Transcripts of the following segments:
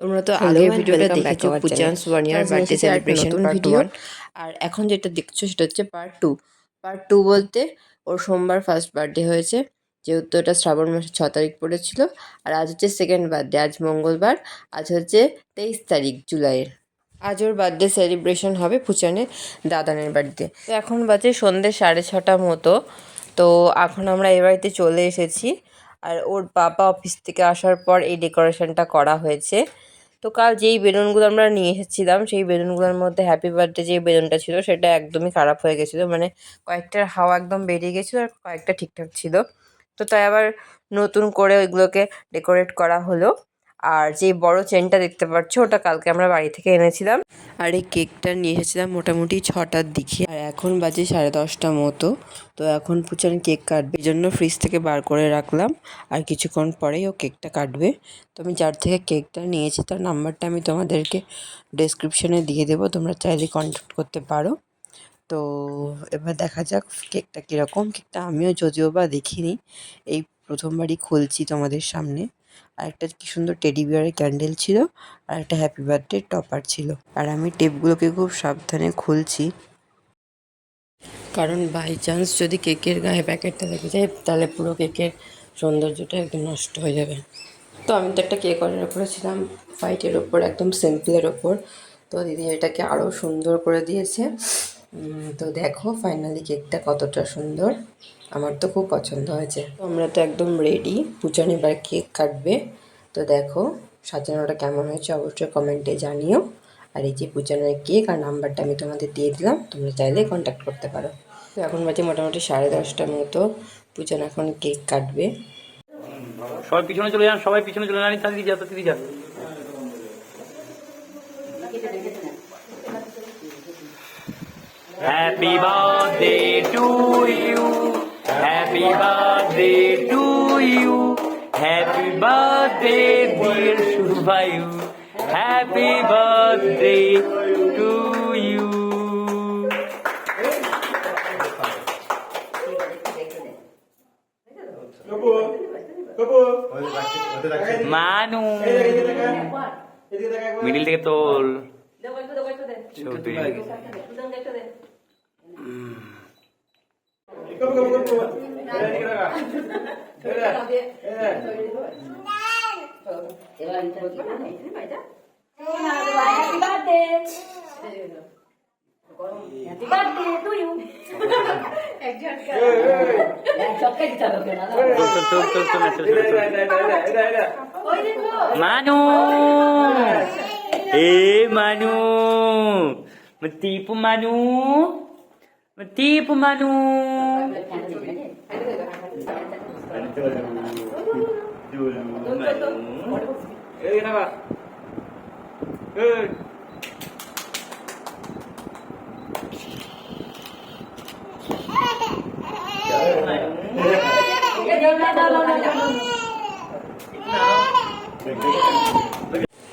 তোমরা তো হ্যালো আগের অ্যান্ড ভিডিওটা ওয়েলকাম ব্যাক টু দেখেছো আওয়ার চ্যানেল। পুচানস 1 তো ইয়ার আজ নিয়ে বার্থডে এসেছি আরেকটা সেলিব্রেশন নতুন পার্ট ভিডিও। 1। আর এখন যেটা দেখছো সেটা হচ্ছে পার্ট 2। পার্ট 2 বলতে ওর সোমবার ফার্স্ট বার্থডে হয়েছে, যেহেতু এটা শ্রাবণ মাসের 6 তারিখ পড়েছিল। আর আজ হচ্ছে সেকেন্ড বার্থডে, আজ মঙ্গলবার। আজ হচ্ছে 23 তারিখ জুলাইয়ের। আজ ওর বার্থডে সেলিব্রেশন হবে পুচানের দাদানের বাড়িতে। তো এখন বাজে সন্ধ্যে 6:30 মতো। তো এখন আমরা এ বাড়িতে চলে এসেছি। আর ওর বাবা অফিস থেকে আসার পর এই ডেকোরেশনটা করা হয়েছে। তো কাল যেই বেলুনগুলো আমরা নিয়ে এসেছিলাম সেই বেলুনগুলোর মধ্যে হ্যাপি বার্থডে যে বেলুনটা ছিল সেটা একদমই খারাপ হয়ে গেছিলো, মানে কয়েকটার হাওয়া একদম বেরিয়ে গেছিলো আর কয়েকটা ঠিকঠাক ছিল। তো তাই আবার নতুন করে ওইগুলোকে ডেকোরেট করা হলো। আর যে বড় চেনটা দেখতে পাচ্ছ ওটা কালকে আমরা বাড়ি থেকে এনেছিলাম। আর এই কেকটা নিয়ে এসেছিলাম মোটামুটি 6টার দিকে, আর এখন বাজে 10:30 মতো। তো এখন পুচান কেক কাটবে, এই জন্য ফ্রিজ থেকে বার করে রাখলাম। আর কিছুক্ষণ পরেই ও কেকটা কাটবে। তো আমি যার থেকে কেকটা নিয়েছি তার নাম্বারটা আমি তোমাদেরকে ডেসক্রিপশনে দিয়ে দেবো, তোমরা চাইলে কন্ট্যাক্ট করতে পারো। তো এবার দেখা যাক কেকটা কীরকম। কেকটা আমিও যদিও বা দেখিনি, এই প্রথমবারই খুলছি তোমাদের সামনে। আর একটা কি সুন্দর টেডি বিয়ারের ক্যান্ডেল ছিল, আর একটা হ্যাপি বার্থডে টপার ছিল। আর আমি টেপগুলোকে খুব সাবধানে খুলছি, কারণ বাই চান্স যদি কেকের গায়ে প্যাকেটটা লেগে যায় তাহলে পুরো কেকের সৌন্দর্যটা একদম নষ্ট হয়ে যাবে। তো আমি তো একটা কেক অর্ডার করেছিলাম হোয়াইটের ওপর, একদম সিম্পলের ওপর। তো দিদি এটাকে আরও সুন্দর করে দিয়েছে। তো দেখো ফাইনালি কেকটা কতটা সুন্দর, আমার তো খুব পছন্দ হয়েছে। তো আমরা তো একদম রেডি, পুচান এবার কেক কাটবে। তো দেখো সাজানোটা কেমন হয়েছে অবশ্যই কমেন্টে জানিও। আর এই যে পুচানের কেক আর নাম্বারটা আমি তোমাদের দিয়ে দিলাম, তোমরা চাইলে কন্ট্যাক্ট করতে পারো। তো এখন বাজে মোটামুটি 10:30 মতো, পুচান এখন কেক কাটবে। সবাই পিছনে চলে যান, সবাই পিছনে চলে যান, তাড়াতাড়ি যা, তাড়াতাড়ি যা। Happy birthday to you, happy birthday to you, happy birthday dear Shubhayu, happy birthday to you. Manu middle থেকে তোল ছবি। মানু এ মানু matipu manu, matipu manu. Dulu manu. Kenapa?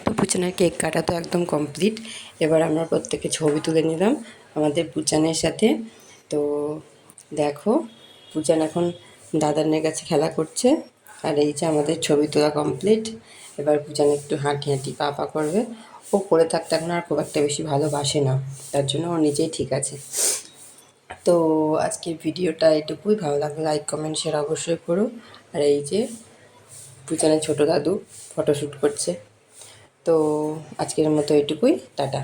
তো পুচানের কেক কাটা তো একদম কমপ্লিট। এবার আমরা প্রত্যেকে ছবি তুলে নিলাম আমাদের পুচানের সাথে। তো দেখো পুচান এখন দাদানের কাছে খেলা করছে, আর এই যে আমাদের ছবি তোলা কমপ্লিট। এবার পুচান একটু হাঁটি হাঁটি পা পা করবে। ও পড়ে থাকতে এখন আর খুব একটা বেশি ভালোবাসে না, তার জন্য ও নিজেই ঠিক আছে। তো আজকের ভিডিওটা এটুকুই, ভালো লাগলে লাইক কমেন্ট শেয়ার অবশ্যই করো। আর এই যে পুচানের ছোটো দাদু ফটোশ্যুট করছে। তো আজকের মতো এটুকুই, টাটা।